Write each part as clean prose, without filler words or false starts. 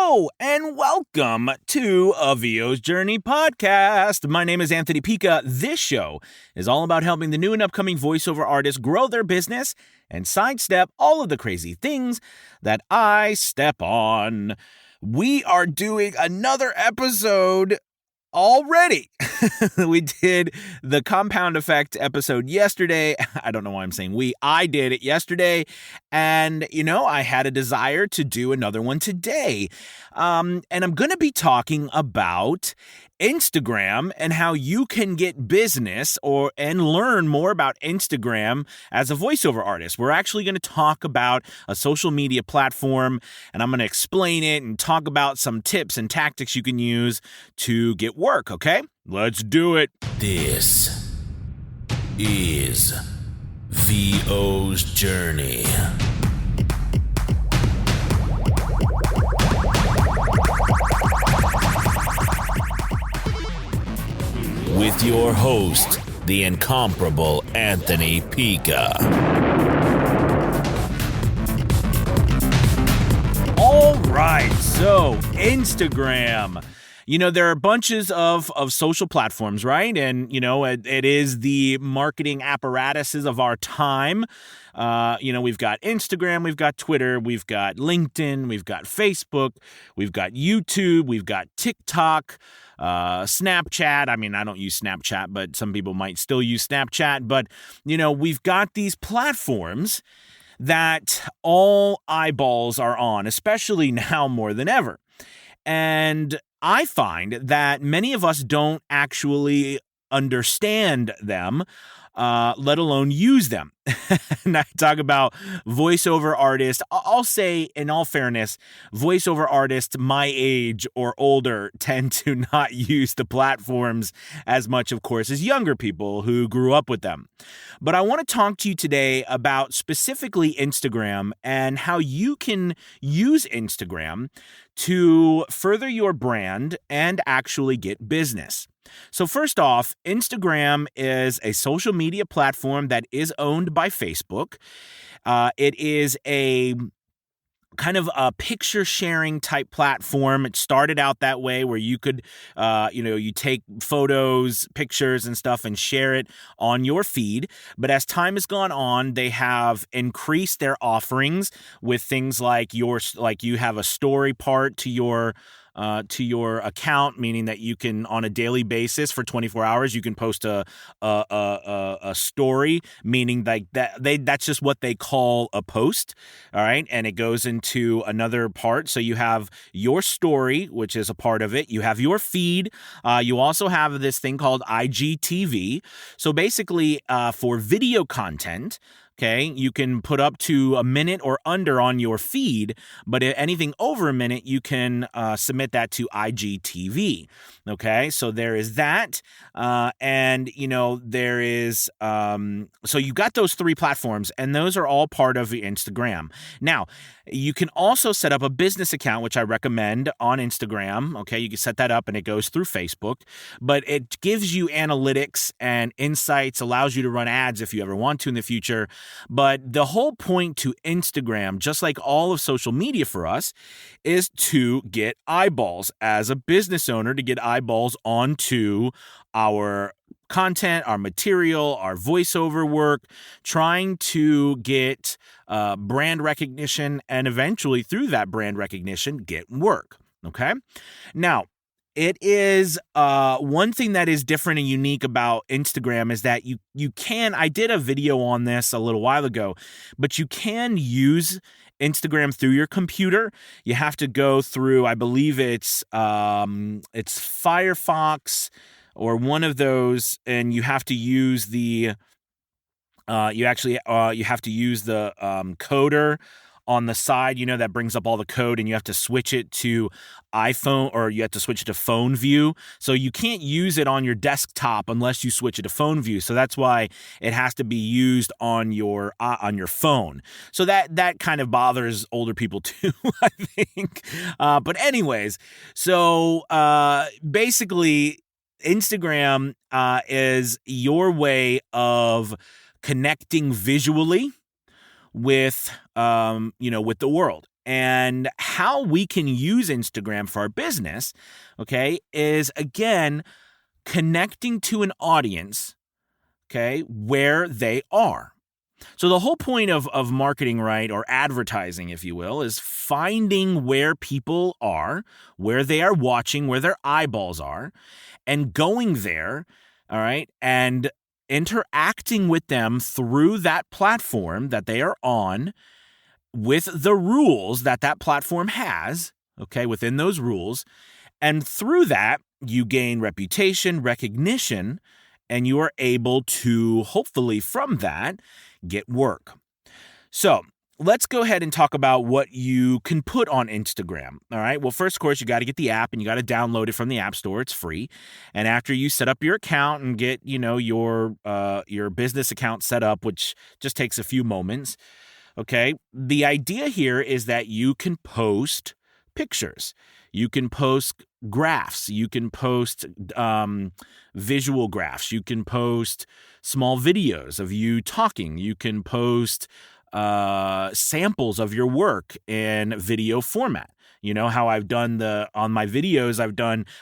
Hello and welcome to a VO's Journey podcast. My name is Anthony Pica. This show is all about helping the new and upcoming voiceover artists grow their business and sidestep all of the crazy things that I step on. We are doing another episode already. We did the compound effect episode yesterday. I don't know why I'm saying we. I did it yesterday. And, I had a desire to do another one today. And I'm going to be talking about Instagram and how you can get business and learn more about Instagram as a voiceover artist. We're actually going to talk about a social media platform, and I'm going to explain it and talk about some tips and tactics you can use to get work, okay? Let's do it. This is VO's Journey. With your host, the incomparable Anthony Pica. All right, so Instagram. There are bunches of social platforms, right? And, it is the marketing apparatuses of our time. We've got Instagram, we've got Twitter, we've got LinkedIn, we've got Facebook, we've got YouTube, we've got TikTok, Snapchat. I mean, I don't use Snapchat, but some people might still use Snapchat. But, we've got these platforms that all eyeballs are on, especially now more than ever. And I find that many of us don't actually understand them, let alone use them. And I talk about voiceover artists. I'll say, in all fairness, voiceover artists my age or older tend to not use the platforms as much, of course, as younger people who grew up with them. But I want to talk to you today about specifically Instagram and how you can use Instagram to further your brand and actually get business. So first off, Instagram is a social media platform that is owned by Facebook. It is a kind of a picture sharing type platform. It started out that way where you could, you take photos, pictures and stuff and share it on your feed. But as time has gone on, they have increased their offerings with things like you have a story part to your account, meaning that you can, on a daily basis for 24 hours, you can post a story, meaning like that's just what they call a post. All right. And it goes into another part. So you have your story, which is a part of it. You have your feed. You also have this thing called IGTV. So basically, for video content, okay, you can put up to a minute or under on your feed, but anything over a minute, you can submit that to IGTV. Okay, so there is that. There is, so you got those three platforms, and those are all part of Instagram. Now, you can also set up a business account, which I recommend on Instagram. Okay, you can set that up and it goes through Facebook, but it gives you analytics and insights, allows you to run ads if you ever want to in the future. But the whole point to Instagram, just like all of social media for us, is to get eyeballs as a business owner, to get eyeballs onto our content, our material, our voiceover work, trying to get brand recognition, and eventually through that brand recognition, get work. Okay? Now, it is one thing that is different and unique about Instagram is that you can, I did a video on this a little while ago, but you can use Instagram through your computer. You have to go through, I believe it's Firefox or one of those, and you have to use the you have to use the coder on the side, that brings up all the code, and you have to switch it to iPhone, or you have to switch it to phone view. So you can't use it on your desktop unless you switch it to phone view. So that's why it has to be used on your phone. So that kind of bothers older people too, I think. But anyways, so basically, Instagram is your way of connecting visually with the world. And how we can use Instagram for our business, okay, is again connecting to an audience, okay, where they are. So the whole point of marketing, right, or advertising, if you will, is finding where people are, where they are watching, where their eyeballs are, and going there, all right, and interacting with them through that platform that they are on with the rules that that platform has, okay, within those rules. And through that, you gain reputation, recognition, and you are able to, hopefully from that, get work. So let's go ahead and talk about what you can put on Instagram. All right. Well, first, of course, you got to get the app and you got to download it from the App Store. It's free. And after you set up your account and get, your business account set up, which just takes a few moments. Okay. The idea here is that you can post pictures. You can post graphs. You can post visual graphs. You can post small videos of you talking. You can post samples of your work in video format. You know how I've done on my videos,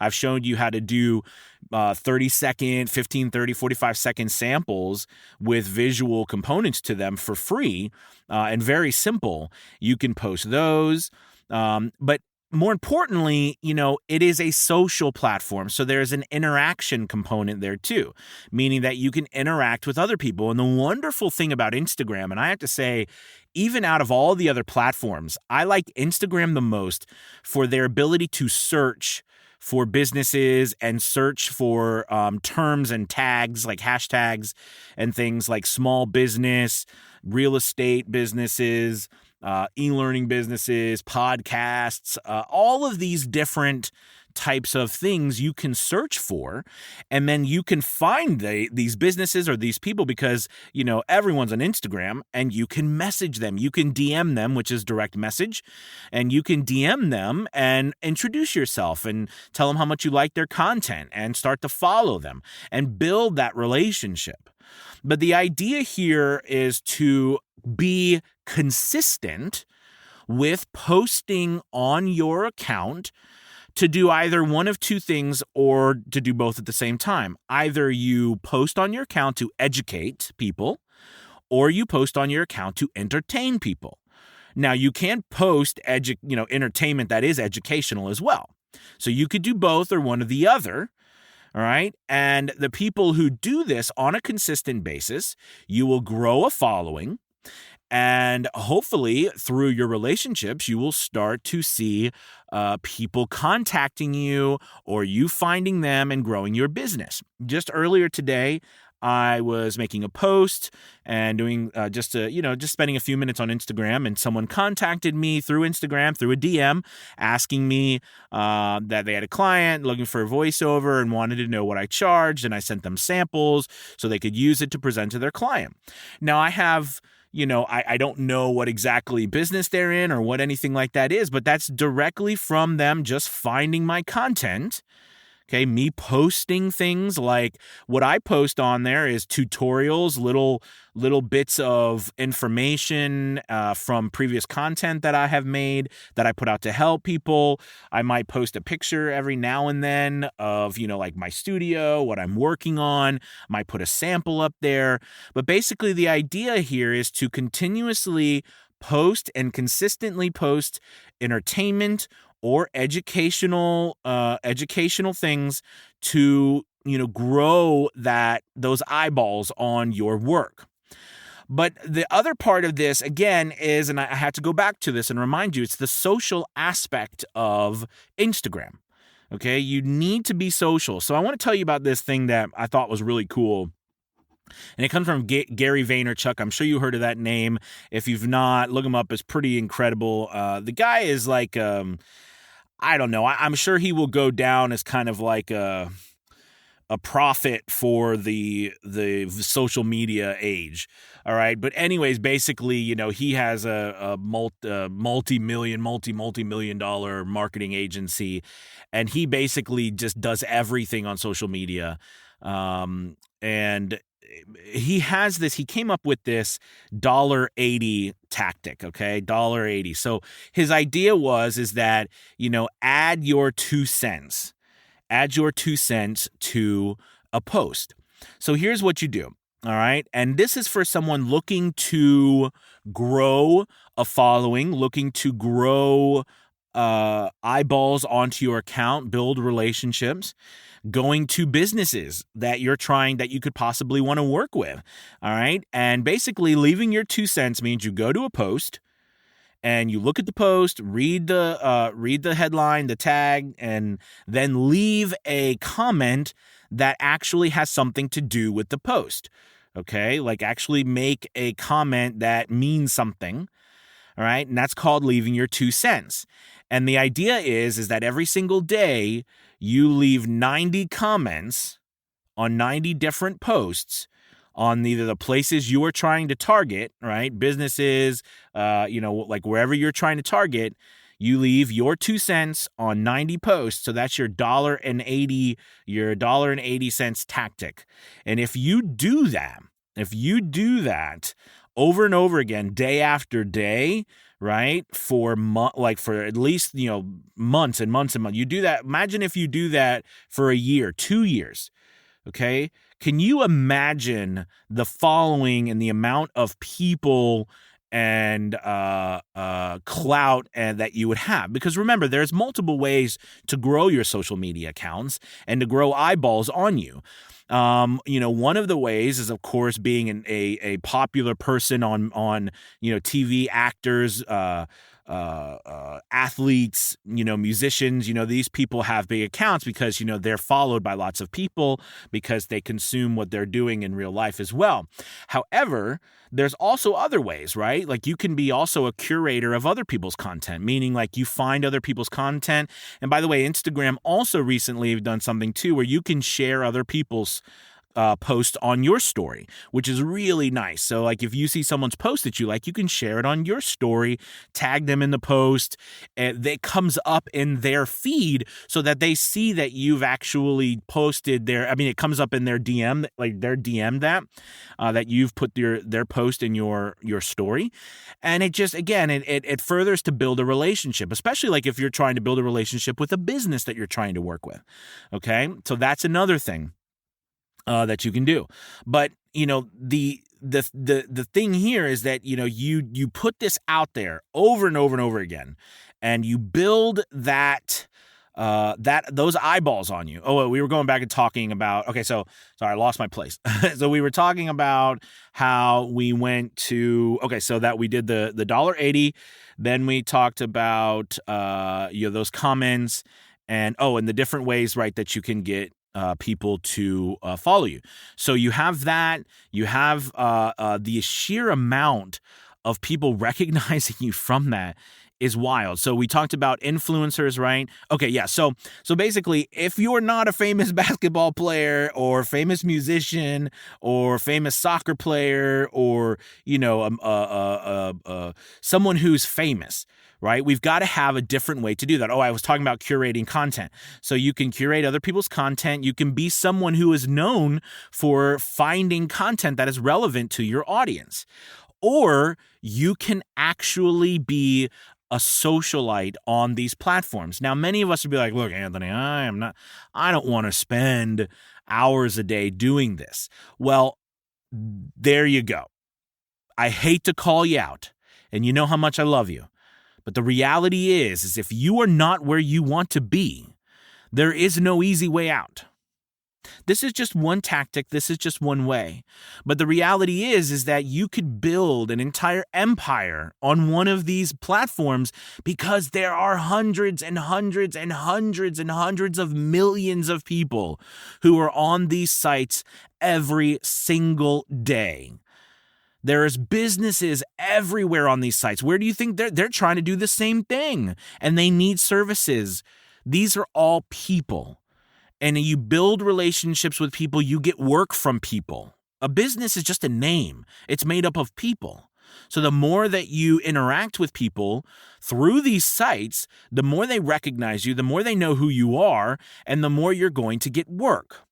I've shown you how to do 30-second, 15, 30, 45-second samples with visual components to them for free and very simple. You can post those. But more importantly, it is a social platform. So there's an interaction component there too, meaning that you can interact with other people. And the wonderful thing about Instagram, and I have to say, even out of all the other platforms, I like Instagram the most for their ability to search for businesses and search for terms and tags like hashtags and things like small business, real estate businesses, e-learning businesses, podcasts, all of these different types of things you can search for, and then you can find these businesses or these people because, everyone's on Instagram, and you can message them. You can DM them, which is direct message, and you can DM them and introduce yourself and tell them how much you like their content and start to follow them and build that relationship. But the idea here is to be consistent with posting on your account to do either one of two things or to do both at the same time. Either you post on your account to educate people or you post on your account to entertain people. Now, you can post entertainment that is educational as well. So you could do both or one or the other. All right. And the people who do this on a consistent basis, you will grow a following. And hopefully through your relationships, you will start to see people contacting you or you finding them and growing your business. Just earlier today, I was making a post and doing just spending a few minutes on Instagram, and someone contacted me through Instagram, through a DM, asking me that they had a client looking for a voiceover and wanted to know what I charged, and I sent them samples so they could use it to present to their client. Now, I have I don't know what exactly business they're in or what anything like that is, but that's directly from them just finding my content. Okay, me posting things like what I post on there is tutorials, little bits of information from previous content that I have made that I put out to help people. I might post a picture every now and then of, like my studio, what I'm working on. I might put a sample up there. But basically the idea here is to continuously post and consistently post entertainment or educational things to, grow those eyeballs on your work. But the other part of this, again, is, and I had to go back to this and remind you, it's the social aspect of Instagram. Okay, you need to be social. So I want to tell you about this thing that I thought was really cool. And it comes from Gary Vaynerchuk. I'm sure you heard of that name. If you've not, look him up. It's pretty incredible. The guy is like, I don't know. I'm sure he will go down as kind of like a prophet for the social media age. All right. But anyways, basically, he has a multi-million dollar marketing agency, and he basically just does everything on social media. And he came up with this $1.80 tactic, okay? $1.80. So his idea is that, add your 2 cents. Add your 2 cents to a post. So here's what you do. All right. And this is for someone looking to grow a following, looking to grow eyeballs onto your account, build relationships, going to businesses that you could possibly want to work with. All right. And basically leaving your 2 cents means you go to a post and you look at the post, read the headline, the tag, and then leave a comment that actually has something to do with the post. Okay, like actually make a comment that means something. All right, and that's called leaving your 2 cents. And the idea is that every single day you leave 90 comments on 90 different posts on either the places you are trying to target, right? Businesses, like wherever you're trying to target, you leave your 2 cents on 90 posts. So that's your $1.80 tactic. And if you do that over and over again, day after day, right? For at least, months and months and months. You do that. Imagine if you do that for a year, 2 years. Okay. Can you imagine the following and the amount of people and clout and that you would have? Because remember, there's multiple ways to grow your social media accounts and to grow eyeballs on you. One of the ways is, of course, being a popular person on TV, actors, athletes, musicians. These people have big accounts because they're followed by lots of people because they consume what they're doing in real life as well. However, there's also other ways, right? Like you can be also a curator of other people's content, meaning like you find other people's content. And by the way, Instagram also recently have done something too where you can share other people's post on your story, which is really nice. So like if you see someone's post that you like, you can share it on your story, tag them in the post, and it comes up in their feed so that they see that you've actually posted it comes up in their DM, like their DM that you've put their post in your story. And it just, again, it furthers to build a relationship, especially like if you're trying to build a relationship with a business that you're trying to work with. Okay. So that's another thing that you can do. But, the thing here is that, you put this out there over and over and over again, and you build those eyeballs on you. Oh, we were going back and talking about, okay, so sorry, I lost my place. So we were talking about how we went to, okay, so that we did the $1.80. Then we talked about, those comments and the different ways, right, that you can get people to follow you. So you have that. You have the sheer amount of people recognizing you from that is wild. So we talked about influencers, right? Okay, yeah. So basically, if you're not a famous basketball player or famous musician or famous soccer player or someone who's famous, right? We've got to have a different way to do that. Oh, I was talking about curating content. So you can curate other people's content. You can be someone who is known for finding content that is relevant to your audience. Or you can actually be a socialite on these platforms. Now, many of us would be like, look, Anthony, I don't want to spend hours a day doing this. Well, there you go. I hate to call you out, and you know how much I love you. But the reality is if you are not where you want to be, there is no easy way out. This is just one tactic. This is just one way. But the reality is that you could build an entire empire on one of these platforms because there are hundreds and hundreds and hundreds and hundreds of millions of people who are on these sites every single day. There's businesses everywhere on these sites. Where do you think they're trying to do the same thing? And they need services. These are all people. And you build relationships with people, you get work from people. A business is just a name. It's made up of people. So the more that you interact with people through these sites, the more they recognize you, the more they know who you are, and the more you're going to get work.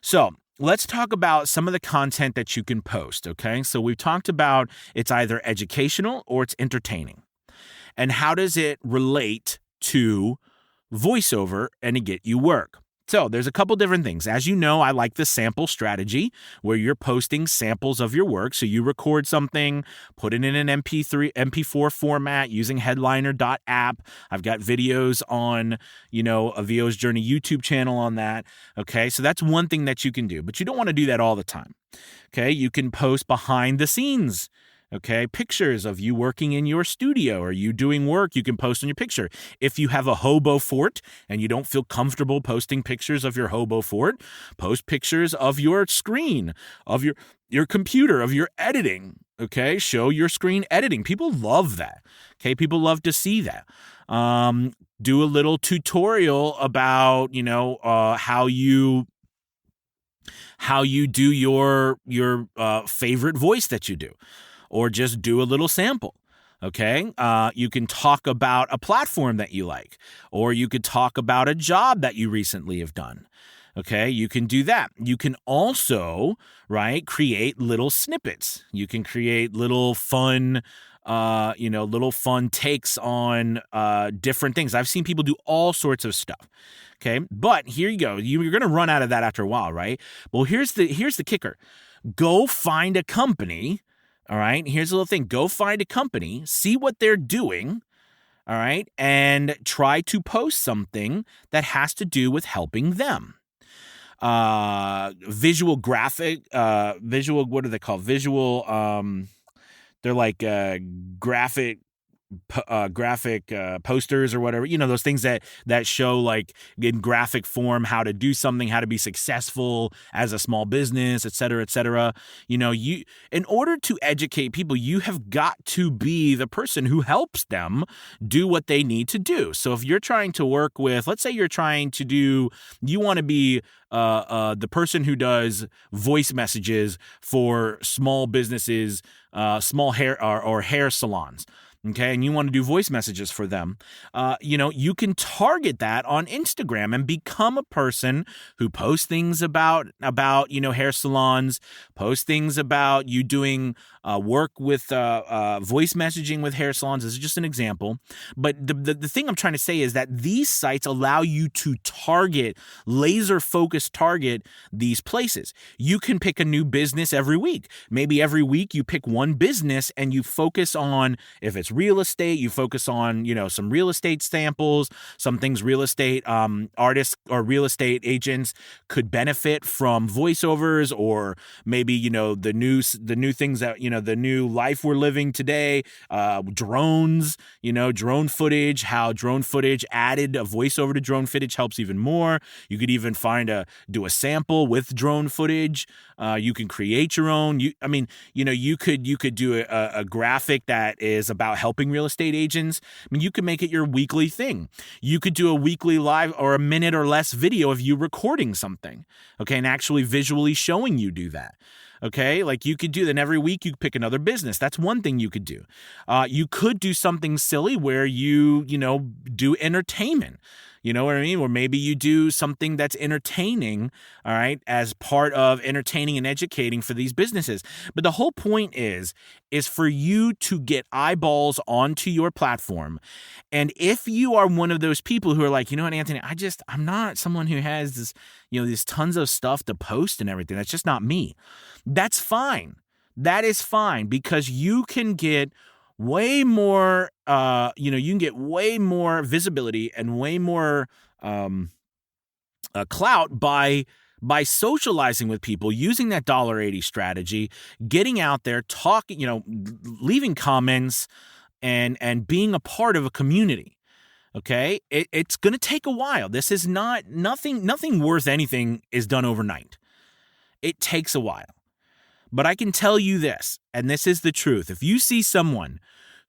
So let's talk about some of the content that you can post, okay? So we've talked about it's either educational or it's entertaining. And how does it relate to voiceover and to get you work? So there's a couple different things. As you know, I like the sample strategy where you're posting samples of your work. So you record something, put it in an MP4 format using headliner.app. I've got videos on, a VO's Journey YouTube channel on that. Okay, so that's one thing that you can do, but you don't want to do that all the time. Okay, you can post behind the scenes. Okay, pictures of you working in your studio or you doing work, you can post on your picture. If you have a hobo fort and you don't feel comfortable posting pictures of your hobo fort, post pictures of your screen, of your computer, of your editing. Okay, show your screen editing. People love that. Okay, people love to see that. Do a little tutorial about, how you do your favorite voice that you do. Or just do a little sample, okay? You can talk about a platform that you like, or you could talk about a job that you recently have done, okay? You can do that. You can also, create little snippets. You can create little fun takes on different things. I've seen people do all sorts of stuff. Okay, but here you go. You're going to run out of that after a while, right? Well, here's the kicker. Go find a company. All right, here's a little thing. Go find a company, see what they're doing, all right, and try to post something that has to do with helping them. Visual, what are they called? They're like graphic posters or whatever, those things that show like in graphic form how to do something, how to be successful as a small business, et cetera, et cetera. You, in order to educate people, you have got to be the person who helps them do what they need to do. So if you're trying to work with, let's say you want to be the person who does voice messages for small businesses, small hair or hair salons. Okay, and you want to do voice messages for them, you can target that on Instagram and become a person who posts things about hair salons, post things about you doing work with voice messaging with hair salons. This is just an example. But the thing I'm trying to say is that these sites allow you to laser focus target these places. You can pick a new business every week. Maybe every week you pick one business and you focus on, if it's real estate, you focus on, some real estate samples, some things real estate artists or real estate agents could benefit from voiceovers, or maybe, the new things that, the new life we're living today, drones, drone footage, how drone footage added a voiceover to drone footage helps even more. You could even do a sample with drone footage. You can create your own. You could do a graphic that is about helping real estate agents. You could make it your weekly thing. You could do a weekly live or a minute or less video of you recording something, okay, and actually visually showing you do that. Okay, like you could do that. And every week you pick another business. That's one thing you could do. You could do something silly where you do entertainment. You know what I mean? Or maybe you do something that's entertaining, all right, as part of entertaining and educating for these businesses. But the whole point is for you to get eyeballs onto your platform. And if you are one of those people who are like, you know what, Anthony, I'm not someone who has this, these tons of stuff to post and everything. That's just not me. That's fine. That is fine, because you can get way more, you can get way more visibility and way more clout by socializing with people, using that $1.80 strategy, getting out there, talking, leaving comments and being a part of a community. Okay, it's going to take a while. This is nothing worth anything is done overnight. It takes a while. But I can tell you this, and this is the truth. If you see someone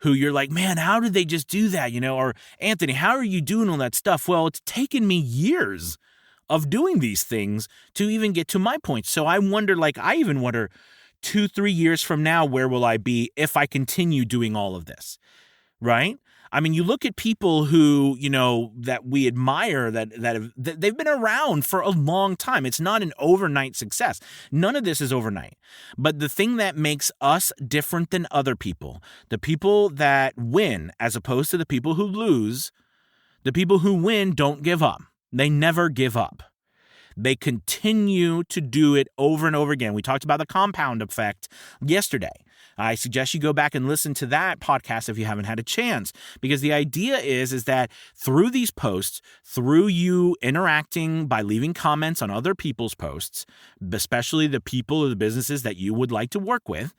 who you're like, man, how did they just do that? Or Anthony, how are you doing all that stuff? Well, it's taken me years of doing these things to even get to my point. So I even wonder 2-3 years from now, where will I be if I continue doing all of this? Right? I mean, you look at people who, that we admire that they've been around for a long time. It's not an overnight success. None of this is overnight. But the thing that makes us different than other people, the people that win as opposed to the people who lose, the people who win don't give up. They never give up. They continue to do it over and over again. We talked about the compound effect yesterday. I suggest you go back and listen to that podcast if you haven't had a chance, because the idea is that through these posts, through you interacting by leaving comments on other people's posts, especially the people or the businesses that you would like to work with,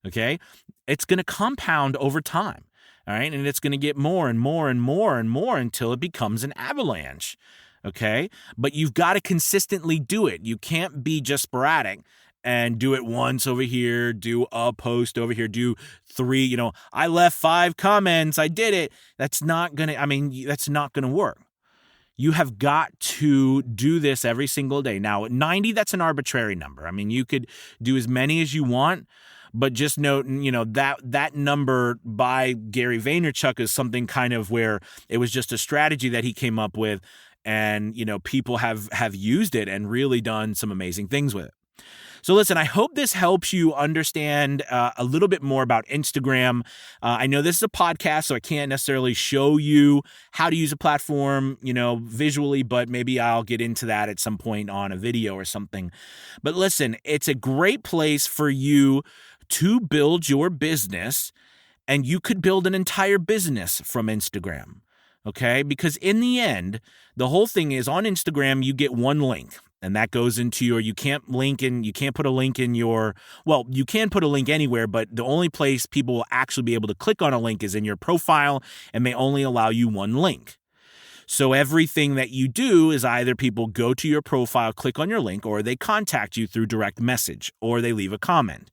okay, it's going to compound over time. All right. And it's going to get more and more and more and more until it becomes an avalanche. Okay. But you've got to consistently do it. You can't be just sporadic and do it once over here, do a post over here, do 3, I left 5 comments. I did it. That's not going to work. You have got to do this every single day. Now, 90, that's an arbitrary number. I mean, you could do as many as you want. But just note, that number by Gary Vaynerchuk is something kind of where it was just a strategy that he came up with, and people have used it and really done some amazing things with it. So listen, I hope this helps you understand a little bit more about Instagram. I know this is a podcast, so I can't necessarily show you how to use a platform, visually, but maybe I'll get into that at some point on a video or something. But listen, it's a great place for you to build your business, and you could build an entire business from Instagram. Okay? Because in the end, the whole thing is on Instagram, you get one link. And that goes into you can't put a link in you can put a link anywhere, but the only place people will actually be able to click on a link is in your profile, and they only allow you one link. So everything that you do is either people go to your profile, click on your link, or they contact you through direct message, or they leave a comment.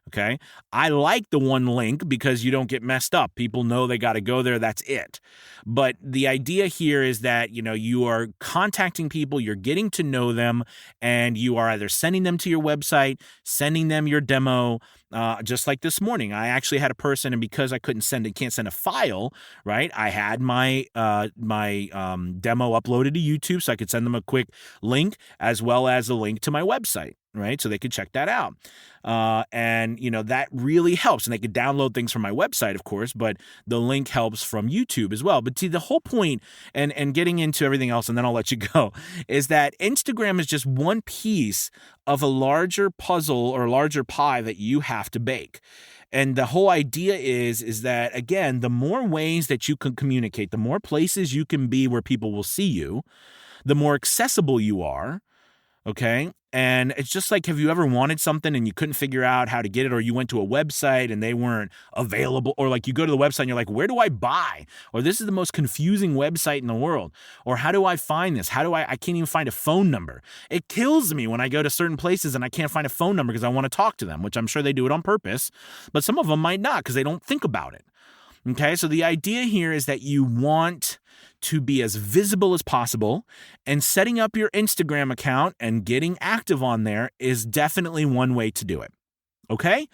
Okay. I like the one link because you don't get messed up. People know they got to go there. That's it. But the idea here is that, you are contacting people, you're getting to know them, and you are either sending them to your website, sending them your demo. Just like this morning, I actually had a person, and because I can't send a file, right? I had my demo uploaded to YouTube, so I could send them a quick link as well as a link to my website, right? So they could check that out. And that really helps. And they could download things from my website, of course, but the link helps from YouTube as well. But see, the whole point, and getting into everything else, and then I'll let you go, is that Instagram is just one piece of a larger puzzle or larger pie that you have to bake. And the whole idea is that, again, the more ways that you can communicate, the more places you can be where people will see you, the more accessible you are. Okay. And it's just like, have you ever wanted something and you couldn't figure out how to get it, or you went to a website and they weren't available, or like you go to the website and you're like, where do I buy? Or this is the most confusing website in the world. Or how do I find this? I can't even find a phone number. It kills me when I go to certain places and I can't find a phone number because I want to talk to them, which I'm sure they do it on purpose, but some of them might not because they don't think about it. Okay. So the idea here is that you want to be as visible as possible, and setting up your Instagram account and getting active on there is definitely one way to do it. Okay?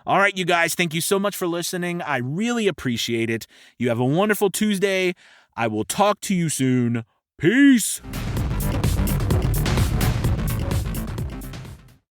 All right, you guys, thank you so much for listening. I really appreciate it. You have a wonderful Tuesday. I will talk to you soon. Peace.